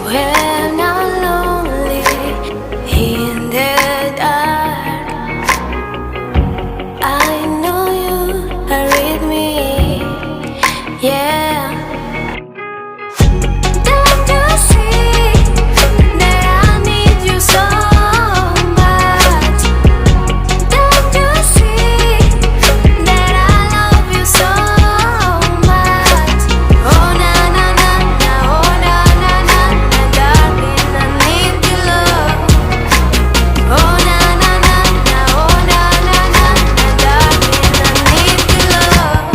We're not lonely in the dark. I know you are with me, yeah. Don't you see that I need you so much? Don't you see that I love you so much? Oh na na na na, oh na na na na, darling, I need your love. Oh na na na na, oh na na na na, darling, I need your love.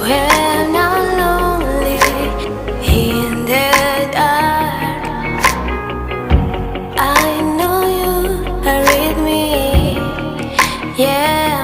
We're not lonely in the dark. I know you are with me, yeah.